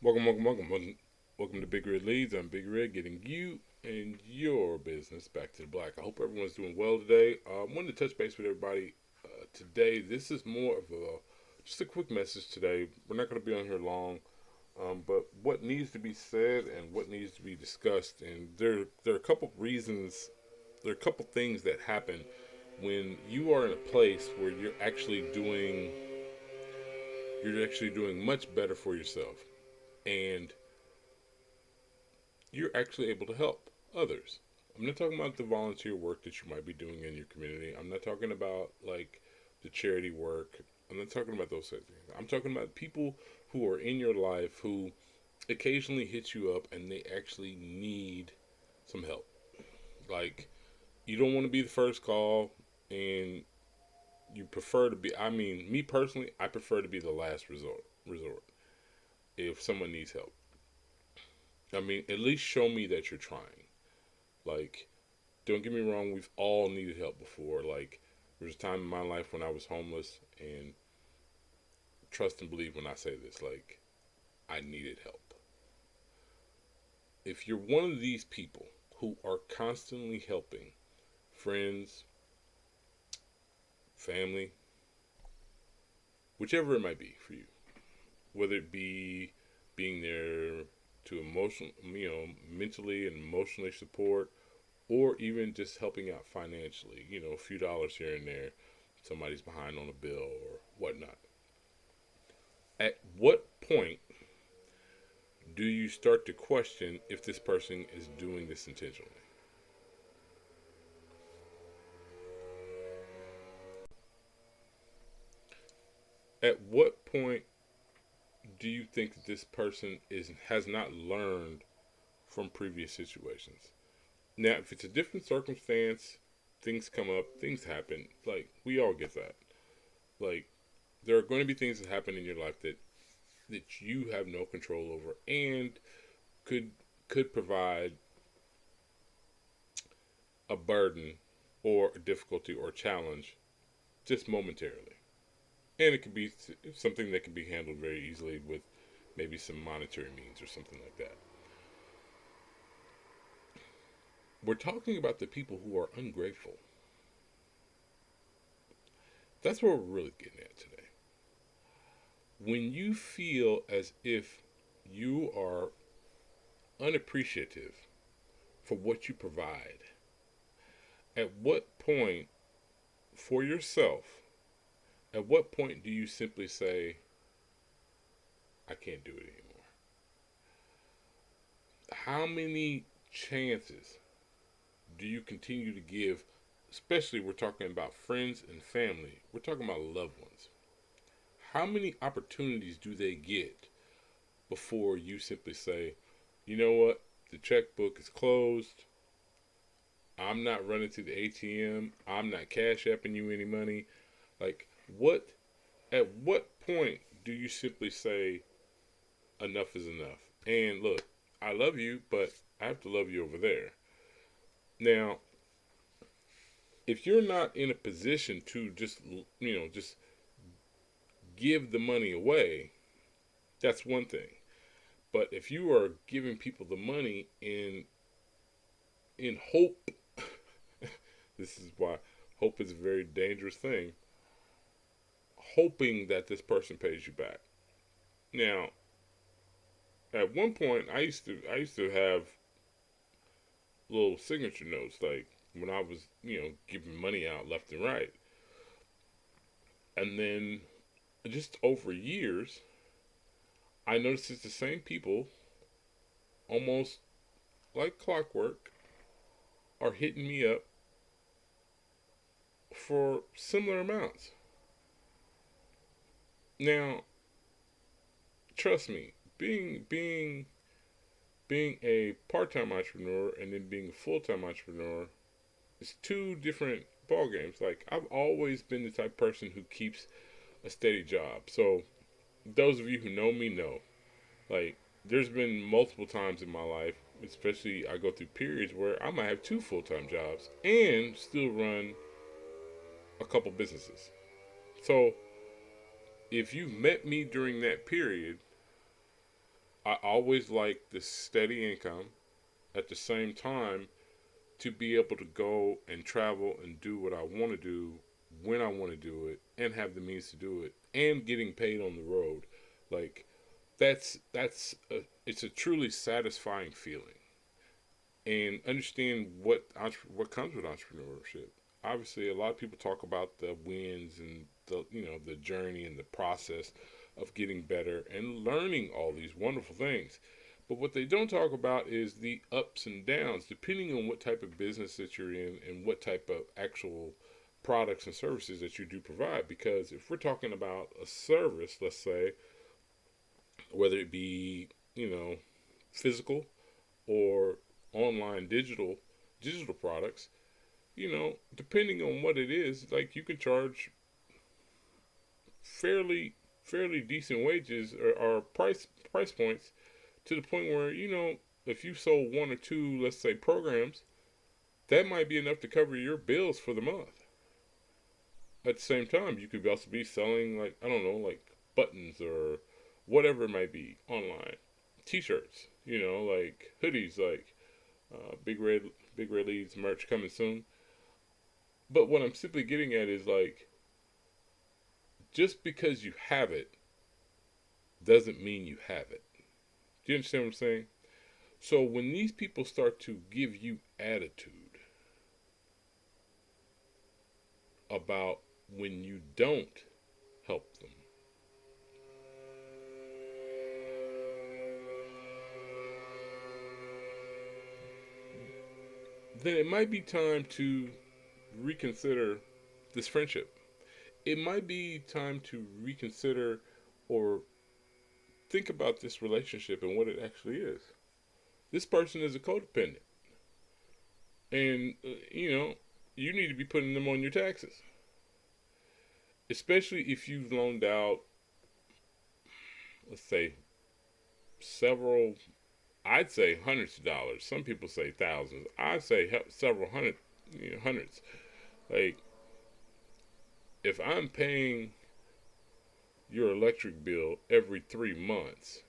Welcome to Big Red Leads. I'm Big Red, getting you and your business back to the black. I hope everyone's doing well today. I wanted to touch base with everybody today. This is more of just a quick message today. We're not going to be on here long, but what needs to be said and what needs to be discussed. And there are a couple reasons. There are a couple things that happen when you are in a place where you're actually doing much better for yourself, and you're actually able to help others. I'm not talking about the volunteer work that you might be doing in your community. I'm not talking about like the charity work. I'm not talking about those things. I'm talking about people who are in your life who occasionally hit you up and they actually need some help. Like, you don't want to be the first call, and you prefer to be, I mean, me personally, I prefer to be the last resort if someone needs help. I mean, at least show me that you're trying. Like, don't get me wrong, we've all needed help before. Like, there was a time in my life when I was homeless, and trust and believe when I say this, like, I needed help. If you're one of these people who are constantly helping friends, family, whichever it might be for you, whether it be being there to mentally and emotionally support, or even just helping out financially, a few dollars here and there, somebody's behind on a bill or whatnot. At what point do you start to question if this person is doing this intentionally? At what point do you think that this person has not learned from previous situations? Now, if it's a different circumstance, things come up, things happen. Like, we all get that. Like, there are going to be things that happen in your life that you have no control over, and could could provide a burden or a difficulty or challenge just momentarily. And it could be something that can be handled very easily with maybe some monetary means or something like that. We're talking about the people who are ungrateful. That's what we're really getting at today. When you feel as if you are unappreciative for what you provide, at what point for yourself, at what point do you simply say, I can't do it anymore? How many chances do you continue to give? Especially, we're talking about friends and family, we're talking about loved ones. How many opportunities do they get before you simply say, you know what, the checkbook is closed, I'm not running to the ATM, I'm not cash apping you any money? Like, what, at what point do you simply say, enough is enough? And look, I love you, but I have to love you over there. Now, if you're not in a position to just give the money away, that's one thing. But if you are giving people the money in hope, this is why hope is a very dangerous thing. Hoping that this person pays you back. Now, at one point, I used to have little signature notes, like when I was giving money out left and right, and then just over years, I noticed it's the same people, almost like clockwork, are hitting me up for similar amounts. Now, trust me, being a part-time entrepreneur and then being a full-time entrepreneur is two different ball games. Like, I've always been the type of person who keeps a steady job. So those of you who know me know, like, there's been multiple times in my life, especially I go through periods where I might have two full-time jobs and still run a couple businesses. So if you've met me during that period, I always like the steady income at the same time to be able to go and travel and do what I want to do when I want to do it and have the means to do it and getting paid on the road. Like it's a truly satisfying feeling. And understand what comes with entrepreneurship. Obviously, a lot of people talk about the wins and the journey and the process of getting better and learning all these wonderful things. But what they don't talk about is the ups and downs, depending on what type of business that you're in and what type of actual products and services that you do provide. Because if we're talking about a service, let's say, whether it be, physical or online digital products, depending on what it is, like you can charge fairly decent wages or price points to the point where if you sold one or two, let's say, programs, that might be enough to cover your bills for the month. At the same time, you could also be selling, like, I don't know, like buttons or whatever it might be online, t-shirts, like hoodies, like Big Red Leads merch coming soon. But what I'm simply getting at is, like, just because you have it doesn't mean you have it. Do you understand what I'm saying? So when these people start to give you attitude about when you don't help them, then it might be time to reconsider this friendship. It might be time to reconsider or think about this relationship and what it actually is. This person is a codependent, and you need to be putting them on your taxes, especially if you've loaned out, let's say, several. I'd say hundreds of dollars. Some people say thousands. I'd say several hundreds. Like, if I'm paying your electric bill every 3 months,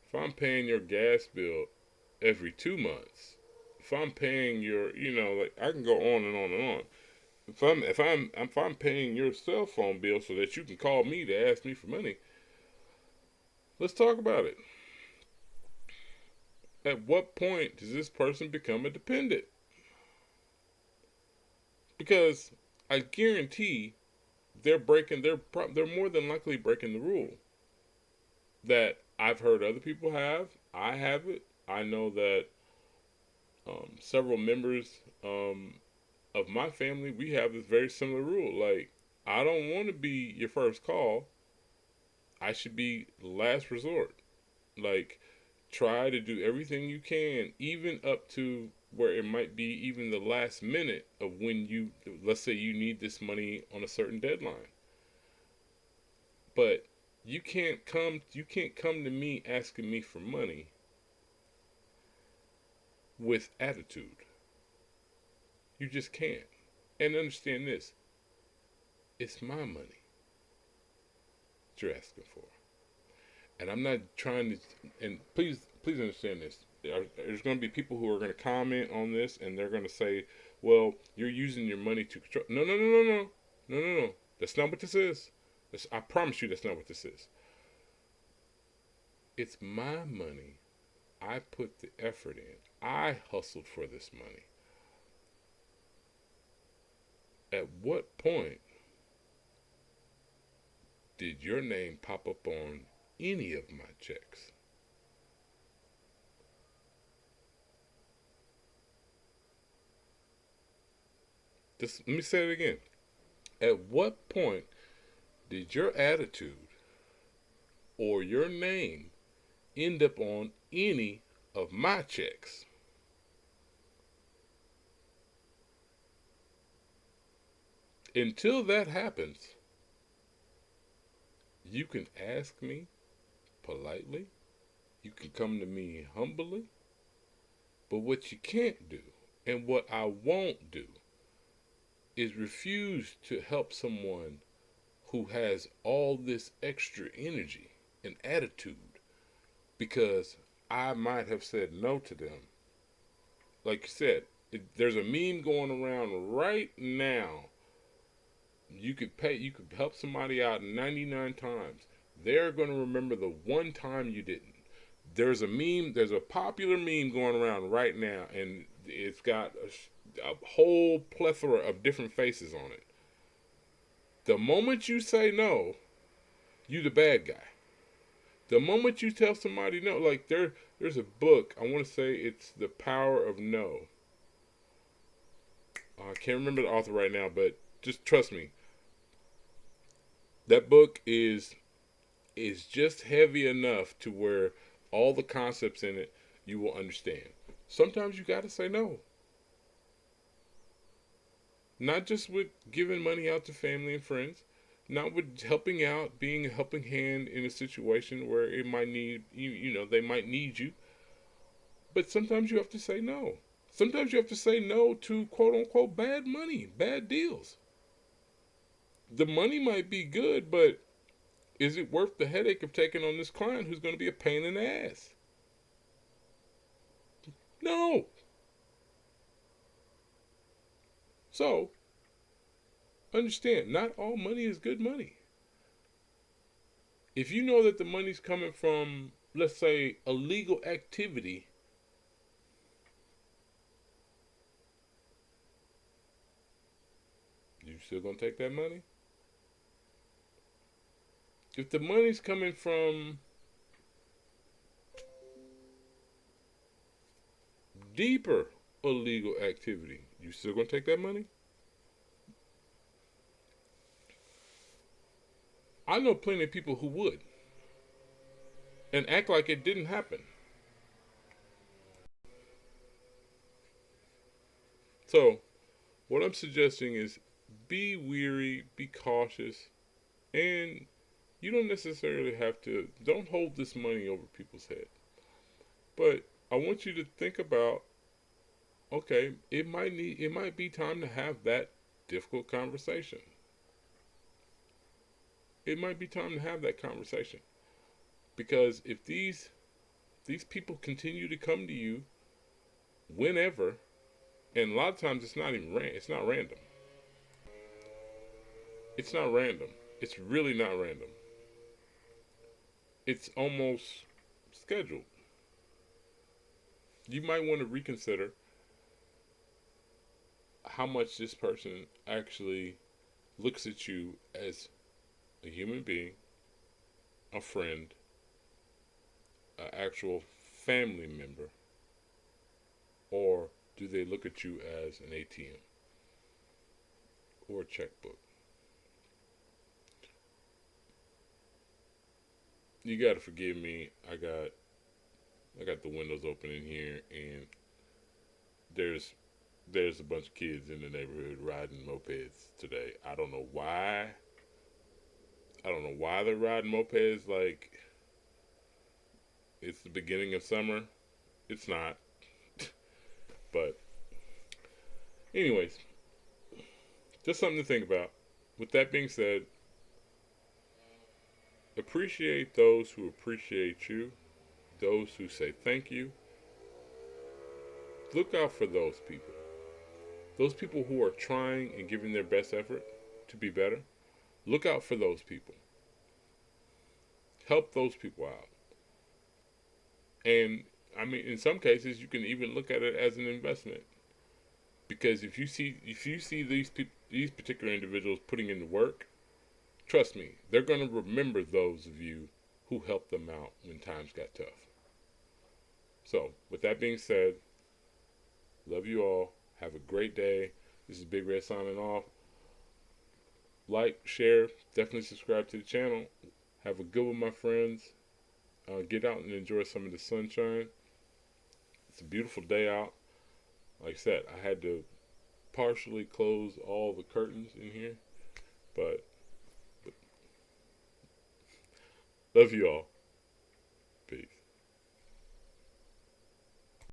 if I'm paying your gas bill every 2 months, if I'm paying your, like, I can go on and on and on. If I'm paying your cell phone bill so that you can call me to ask me for money, let's talk about it. At what point does this person become a dependent? Because I guarantee they're more than likely breaking the rule that I've heard other people have. I have it. I know that several members of my family, we have this very similar rule. Like, I don't want to be your first call. I should be last resort. Like, try to do everything you can, even up to where it might be even the last minute of when let's say you need this money on a certain deadline. But you can't come to me asking me for money with attitude. You just can't. And understand this, it's my money that you're asking for. And I'm not trying to, and please understand this. There's going to be people who are going to comment on this and they're going to say, well, you're using your money to control. No, no, no, no, no. No, no, no. That's not what this is. I promise you that's not what this is. It's my money. I put the effort in. I hustled for this money. At what point did your name pop up on any of my checks? Just let me say it again. At what point did your attitude or your name end up on any of my checks? Until that happens, you can ask me politely, you can come to me humbly, but what you can't do, and what I won't do, is refuse to help someone who has all this extra energy. an attitude because I might have said no to them. Like you said, there's a meme going around right now. You could help somebody out 99 times. They're going to remember the one time you didn't. There's a popular meme going around right now, and it's got a whole plethora of different faces on it. The moment you say no, you the bad guy. The moment you tell somebody no, like there's a book, I want to say it's The Power of No. I can't remember the author right now, but just trust me. That book is just heavy enough to where all the concepts in it you will understand. Sometimes you got to say no. Not just with giving money out to family and friends, not with helping out, being a helping hand in a situation where it might need they might need you. But sometimes you have to say no. Sometimes you have to say no to quote unquote bad money, bad deals. The money might be good, but is it worth the headache of taking on this client who's going to be a pain in the ass? No. So, understand, not all money is good money. If you know that the money's coming from, let's say, illegal activity, you still gonna take that money? If the money's coming from deeper illegal activity, you still gonna take that money? I know plenty of people who would and act like it didn't happen. So, what I'm suggesting is be weary, be cautious, and you don't necessarily have to, don't hold this money over people's head. But I want you to think about, okay, it might be time to have that difficult conversation. It might be time to have that conversation. Because if these people continue to come to you whenever, and a lot of times it's not even it's not random. It's not random. It's really not random. It's almost scheduled. You might want to reconsider how much this person actually looks at you as a human being, a friend, an actual family member, or do they look at you as an ATM or a checkbook? You gotta forgive me. I got the windows open in here, and there's a bunch of kids in the neighborhood riding mopeds today. I don't know why. I don't know why they're riding mopeds like it's the beginning of summer. It's not. But anyways, just something to think about. With that being said, appreciate those who appreciate you, those who say thank you. Look out for those people. Those people who are trying and giving their best effort to be better. Look out for those people. Help those people out. And I mean, in some cases, you can even look at it as an investment, because if you see these particular individuals putting in the work, trust me, they're going to remember those of you who helped them out when times got tough. So, with that being said, love you all. Have a great day. This is Big Red signing off. Like, share, definitely subscribe to the channel. Have a good one, my friends. Get out and enjoy some of the sunshine. It's a beautiful day out. Like I said, I had to partially close all the curtains in here, but love you all.